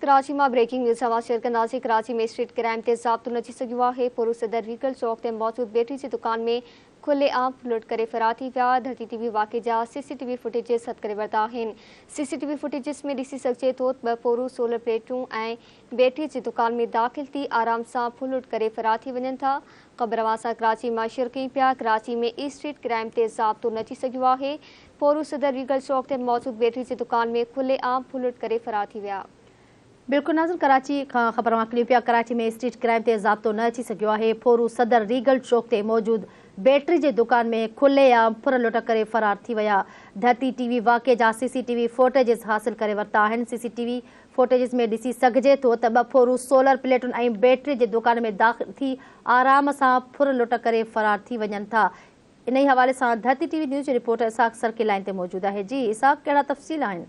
कराची में breaking news समाचार कंदासीं। कराची में स्ट्रीट क्राइम ते ज़ाब्तो न थी सघियो आहे। पुर सदर रीगल चौक ते मौजूद बैटरी की दुकान में खुलेआम लुट करे फरार थी विया। धरती टीवी वाक़े जा CCTV फुटेजिस हथ करे वरिता आहिनि। CCTV फुटेजिस में ॾिसी सघिजे थो त 2 पोरू सोलर प्लेटूं ऐं बैटरी की दुकान में दाख़िल थी आराम सां फुल लुट करे फरार थी वञनि था। ख़बर वासा कराची मां शेयर कई पिया। कराची में स्ट्रीट क्राइम ते ज़ाब्तो न थी सघियो आहे। पोरू सदर रीगल चौक ते मौजूद बैटरी की दुकान में खुलेआम फुल लुट करे फरार थी विया। बिल्कुल नाज़िन, कराची खां ख़बर मोकिलियो पिया। कराची में स्ट्रीट क्राइम ते ज़ाब्तो न अची सघियो आहे। पोरू सदर रीगल चौक ते मौजूद बैटरी जी दुकान में खुलेआम फुर लुट करे फरार थी विया। धरती टीवी वाक़े जा CCTV फुटेजिस हासिल करे वरिता आहिनि। CCTV फुटेजिस में ॾिसी सघिजे थो त 2 पोरू सोलर प्लेटुनि ऐं बैटरी जी दुकान में दाख़िल थी आराम सां फुर लुट करे फरार थी वञनि था। इन ई हवाले सां धरती टीवी न्यूज़ जो रिपोर्टर इसाक सर्किल लाइन ते मौजूद आहे। जी इसाक, कहिड़ा तफ़सील आहिनि?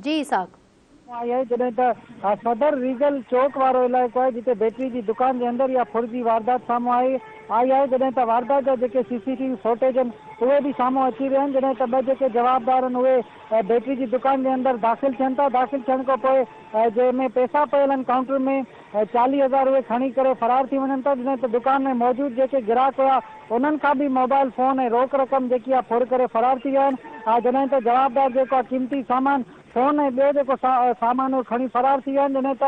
जी इसाक, जॾहिं त सदर रीगल चौक वारो इलाइक़ो आहे जिते बैटरी की दुकान के अंदर या फुर जी वारदात साम्हूं आई आहे। जॾहिं त वारदात जा जेके CCTV फुटेज आहिनि उहे बि साम्हूं अची विया आहिनि। जॾहिं त 2 जेके जवाबदार आहिनि उहे बैटरी की दुकान के अंदर दाख़िल थियनि था। दाख़िल थियण खां पोइ जंहिंमें पैसा पियल आहिनि काउंटर में 40,000 उहे खणी करे फरार थी वञनि था। जॾहिं त दुकान में मौजूद जेके ग्राहक हुआ उन्हनि खां बि मोबाइल फोन ऐं रोक रक़म जेकी आहे फुर करे फरार थी विया आहिनि। जॾहिं त जवाबदार जेको आहे क़ीमती सामान फोन ऐं ॿियो जेको सामान खणी फरार थी विया आहिनि। जॾहिं त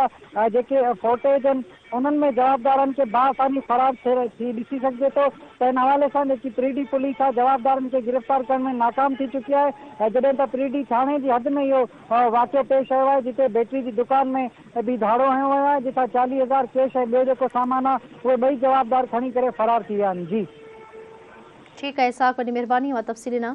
जेके फुटेज आहिनि उन्हनि में जवाबदारनि खे बासानी फरार थी ॾिसी सघिजे थो। त इन हवाले सां जेकी 3D पुलिस आहे जवाबदारनि खे गिरफ़्तार करण में नाकाम थी चुकी आहे। जॾहिं त 3D थाणे जी हद में इहो वाक़ियो पेश आयो आहे जिते बैटरी जी दुकान में बि धाड़ो हयो वियो आहे जितां 40,000 कैश ऐं ॿियो जेको सामान आहे उहे ॿई जवाबदार खणी करे फरार थी विया आहिनि। जी ठीकु आहे इसाक, वॾी महिरबानी। उहा तफ़सील न